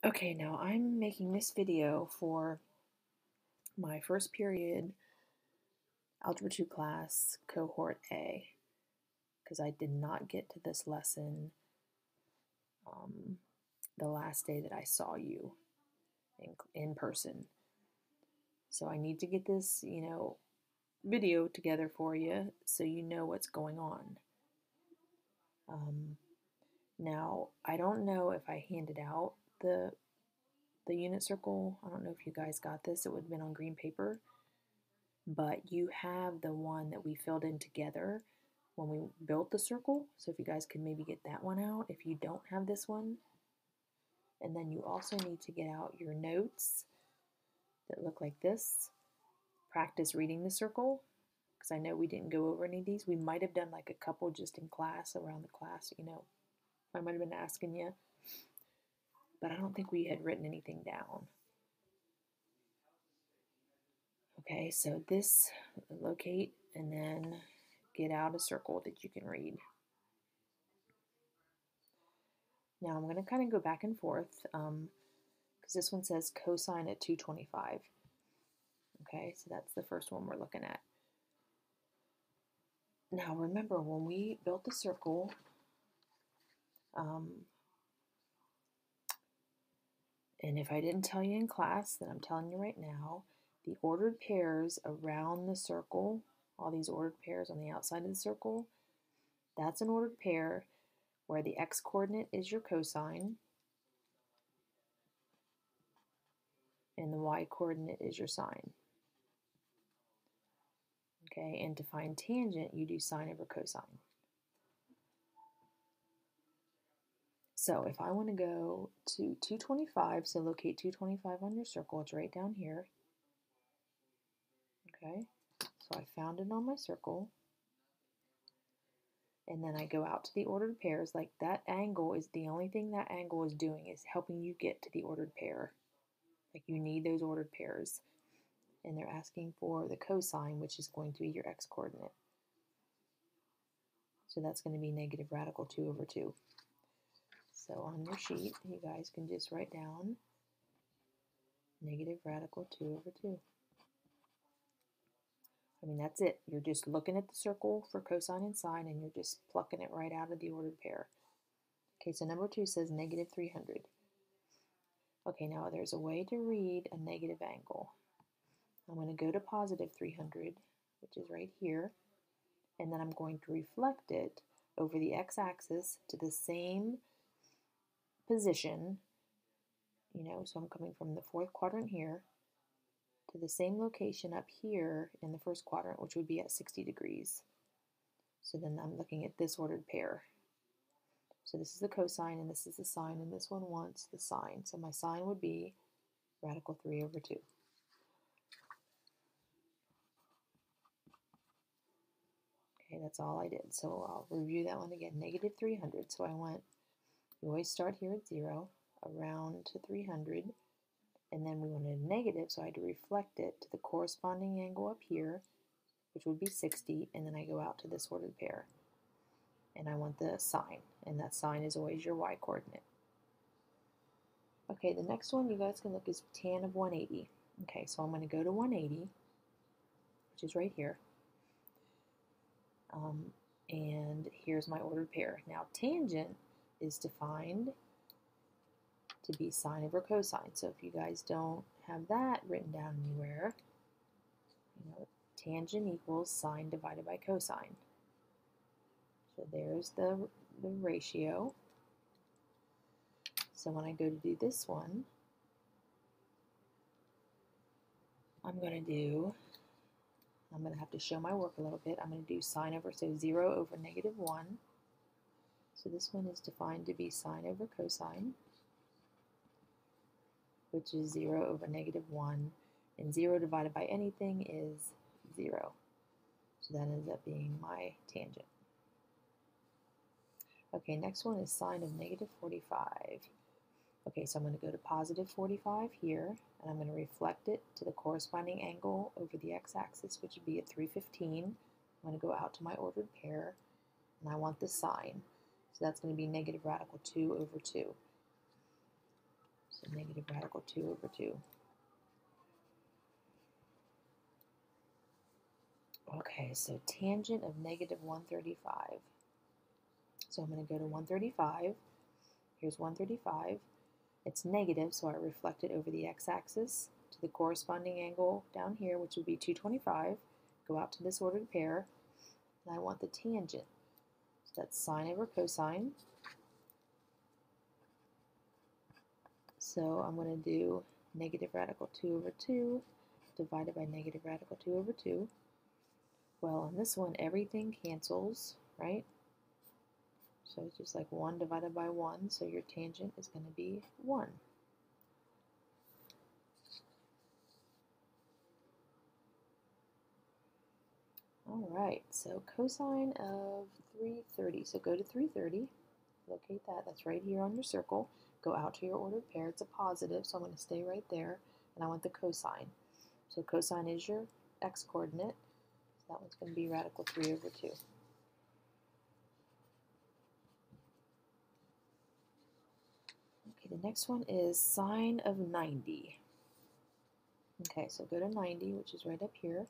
Okay, now I'm making this video for my first period Algebra 2 class, Cohort A, because I did not get to this lesson the last day that I saw you in person. So I need to get this, video together for you so you know what's going on. Now, I don't know if I handed out the unit circle. I don't know if you guys got this. It would have been on green paper. But you have the one that we filled in together when we built the circle. So if you guys could maybe get that one out if you don't have this one. And then you also need to get out your notes that look like this. Practice reading the circle, because I know we didn't go over any of these. We might have done like a couple just in class, around the class, I might have been asking you. But I don't think we had written anything down. Okay, so this, locate and then get out a circle that you can read. Now I'm going to kind of go back and forth because this one says cosine at 225. Okay, so that's the first one we're looking at. Now remember, when we built the circle, and if I didn't tell you in class, then I'm telling you right now, the ordered pairs around the circle, all these ordered pairs on the outside of the circle, that's an ordered pair where the x-coordinate is your cosine and the y-coordinate is your sine. Okay, and to find tangent, you do sine over cosine. So if I want to go to 225, so locate 225 on your circle, it's right down here. Okay, so I found it on my circle. And then I go out to the ordered pairs. Like that angle is the only thing that angle is doing, is helping you get to the ordered pair. Like you need those ordered pairs. And they're asking for the cosine, which is going to be your x-coordinate. So that's going to be negative radical 2 over 2. So on your sheet, you guys can just write down negative radical 2 over 2. I mean, that's it. You're just looking at the circle for cosine and sine, and you're just plucking it right out of the ordered pair. Okay, so number 2 says negative 300. Okay, now there's a way to read a negative angle. I'm going to go to positive 300, which is right here, and then I'm going to reflect it over the x-axis to the same position, so I'm coming from the fourth quadrant here to the same location up here in the first quadrant, which would be at 60 degrees. So then I'm looking at this ordered pair. So this is the cosine and this is the sine, and this one wants the sine. So my sine would be radical 3 over 2. Okay, that's all I did. So I'll review that one again. Negative 300. So I went, you always start here at 0, around to 300, and then we wanted a negative, so I had to reflect it to the corresponding angle up here, which would be 60, and then I go out to this ordered pair. And I want the sine, and that sine is always your y-coordinate. Okay, the next one you guys can look is tan of 180. Okay, so I'm going to go to 180, which is right here. And here's my ordered pair. Now tangent is defined to be sine over cosine. So if you guys don't have that written down anywhere, tangent equals sine divided by cosine. So there's the ratio. So when I go to do this one, I'm going to have to show my work a little bit. I'm going to do sine over, so 0 over negative 1. So this one is defined to be sine over cosine, which is 0 over negative 1. And 0 divided by anything is 0. So that ends up being my tangent. Okay, next one is sine of negative 45. Okay, so I'm going to go to positive 45 here, and I'm going to reflect it to the corresponding angle over the x-axis, which would be at 315. I'm going to go out to my ordered pair, and I want the sine. So that's going to be negative radical 2 over 2. So negative radical 2 over 2. Okay, so tangent of negative 135. So I'm going to go to 135. Here's 135. It's negative, so I reflect it over the x-axis to the corresponding angle down here, which would be 225. Go out to this ordered pair, and I want the tangent. So that's sine over cosine. So I'm going to do negative radical 2 over 2 divided by negative radical 2 over 2. Well, on this one, everything cancels, right? So it's just like 1 divided by 1, so your tangent is going to be 1. All right, so cosine of 330. So go to 330, locate that. That's right here on your circle. Go out to your ordered pair. It's a positive, so I'm going to stay right there, and I want the cosine. So cosine is your x-coordinate. So that one's going to be radical 3 over 2. Okay, the next one is sine of 90. Okay, so go to 90, which is right up here.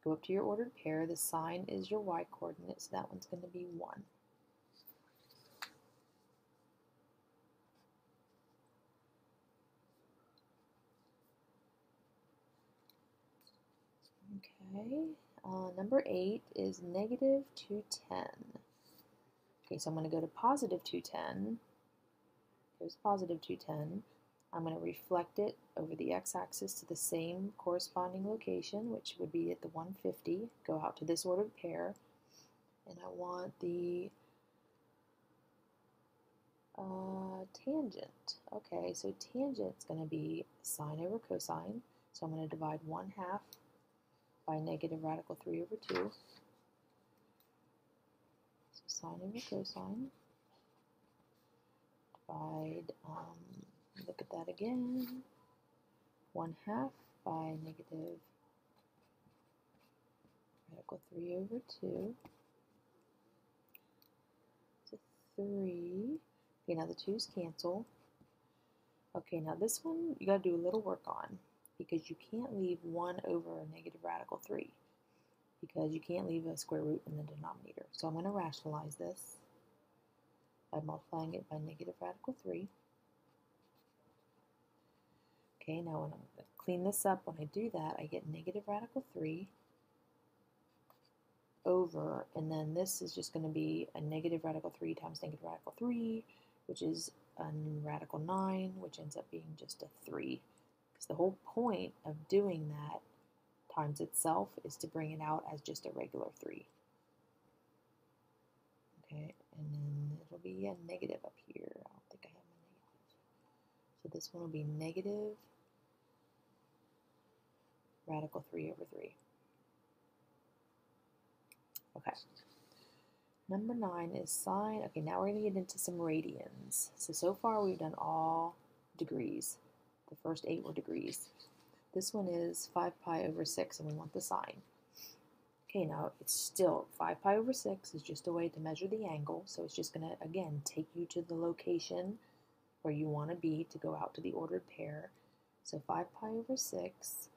Go up to your ordered pair. The sine is your y-coordinate, so that one's going to be 1. Okay, number 8 is negative 210. Okay, so I'm going to go to positive 210. Here's positive 210. I'm going to reflect it over the x-axis to the same corresponding location, which would be at the 150. Go out to this ordered pair, and I want the tangent. Okay, so tangent's going to be sine over cosine. So I'm going to divide 1/2 by negative radical 3 over 2. So sine over cosine. Divide, look at that again. 1/2 by negative radical 3 over 2. So 3. Okay, now the 2's cancel. Okay, now this one you got to do a little work on, because you can't leave 1 over negative radical 3, because you can't leave a square root in the denominator. So I'm going to rationalize this by multiplying it by negative radical 3. Okay, now when I'm going to clean this up, when I do that, I get negative radical 3 over, and then this is just going to be a negative radical 3 times negative radical 3, which is a radical 9, which ends up being just a 3. Because the whole point of doing that times itself is to bring it out as just a regular 3. Okay, and then it'll be a negative up here. I don't think I have my negative. So this one will be negative radical 3 over 3. Okay. Number 9 is sine. Okay, now we're going to get into some radians. So far we've done all degrees. The first 8 were degrees. This one is 5 pi over 6, and we want the sine. Okay, now it's still 5 pi over 6 is just a way to measure the angle, so it's just going to, again, take you to the location where you want to be to go out to the ordered pair. So 5 pi over 6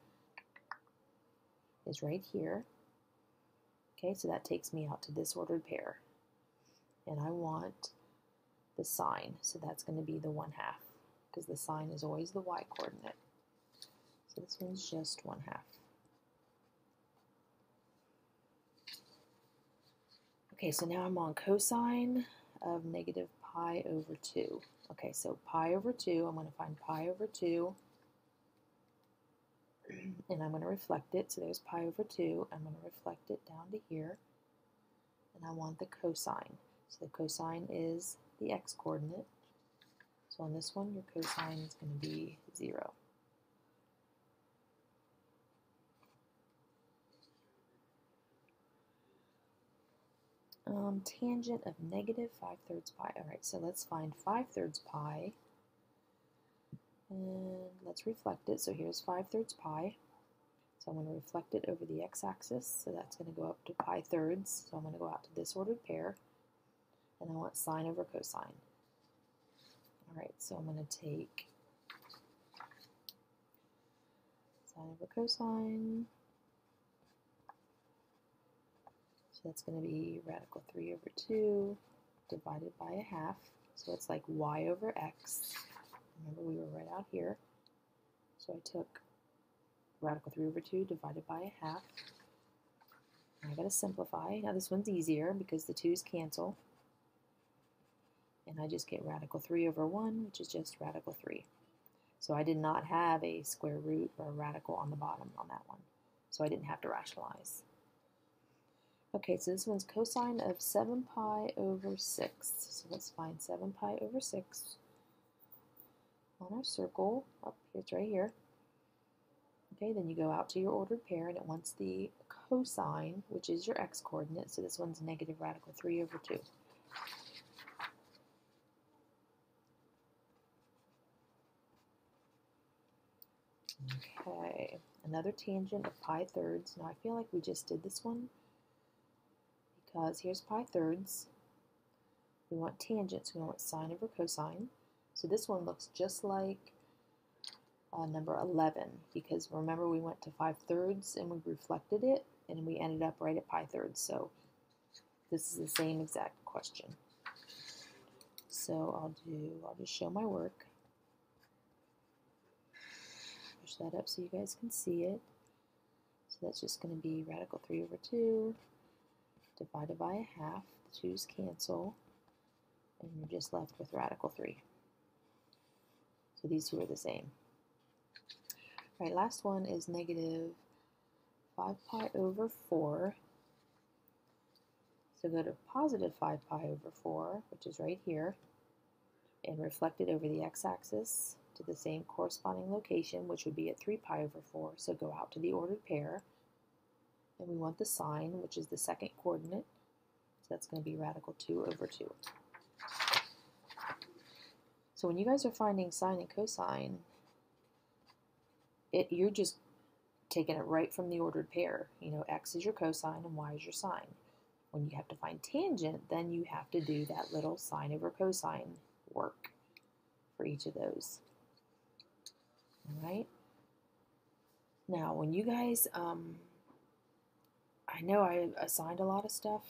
is right here. Okay, so that takes me out to this ordered pair. And I want the sine, so that's going to be the 1/2, because the sine is always the y-coordinate. So this one's just 1/2. Okay, so now I'm on cosine of negative pi over 2. Okay, so pi over 2, I'm going to find pi over 2, and I'm going to reflect it. So there's pi over 2. I'm going to reflect it down to here, and I want the cosine. So the cosine is the x-coordinate. So on this one, your cosine is going to be 0. Tangent of negative 5/3 pi. All right, so let's find 5/3 pi, and let's reflect it. So here's 5/3 pi. So I'm going to reflect it over the x-axis, so that's going to go up to pi thirds. So I'm going to go out to this ordered pair, and I want sine over cosine. All right, so I'm going to take sine over cosine. So that's going to be radical 3 over 2 divided by a half. So it's like y over x. Remember, we were right out here. So I took radical 3 over 2 divided by a half. I got to simplify. Now this one's easier because the 2's cancel. And I just get radical 3 over 1, which is just radical 3. So I did not have a square root or a radical on the bottom on that one. So I didn't have to rationalize. Okay, so this one's cosine of 7 pi over 6. So let's find 7 pi over 6 on our circle. Oh, it's right here. Okay, then you go out to your ordered pair, and it wants the cosine, which is your x-coordinate. So this one's negative radical 3 over 2. Okay, another tangent of pi thirds. Now I feel like we just did this one because here's pi thirds. We want tangents. We want sine over cosine. So this one looks just like number 11 because remember we went to 5/3 and we reflected it and we ended up right at pi thirds. So this is the same exact question. So I'll just show my work. Push that up so you guys can see it. So that's just going to be radical 3 over 2 divided by a half. The 2's cancel, and you're just left with radical 3. So these two are the same. All right, last one is negative 5 pi over 4. So go to positive 5 pi over 4, which is right here, and reflect it over the x-axis to the same corresponding location, which would be at 3 pi over 4. So go out to the ordered pair, and we want the sine, which is the second coordinate. So that's going to be radical 2 over 2. So when you guys are finding sine and cosine, you're just taking it right from the ordered pair. You know, x is your cosine and y is your sine. When you have to find tangent, then you have to do that little sine over cosine work for each of those. All right. Now, when you guys, I know I assigned a lot of stuff,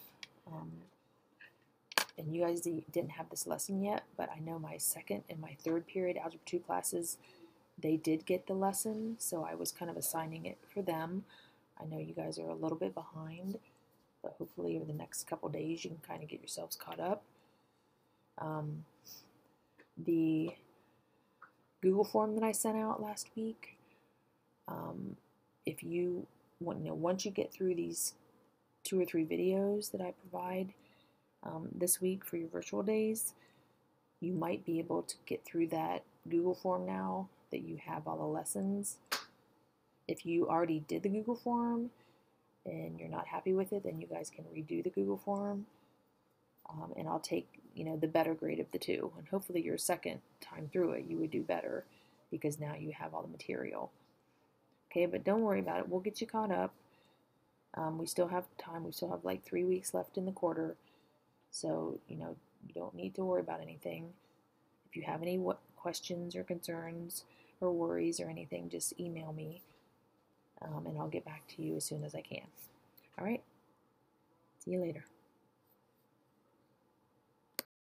and you guys didn't have this lesson yet, but I know my second and my third period Algebra 2 classes, they did get the lesson, so I was kind of assigning it for them. I know you guys are a little bit behind, but hopefully over the next couple days you can kind of get yourselves caught up. The Google form that I sent out last week, if you want, once you get through these 2 or 3 videos that I provide this week for your virtual days, you might be able to get through that Google form now that you have all the lessons. If you already did the Google form and you're not happy with it, then you guys can redo the Google form, and I'll take the better grade of the 2, and hopefully your second time through it you would do better because now you have all the material. Okay, but don't worry about it. We'll get you caught up. We still have time. We still have like 3 weeks left in the quarter, so you don't need to worry about anything. If you have any questions or concerns or worries or anything, just email me, and I'll get back to you as soon as I can. All right, see you later.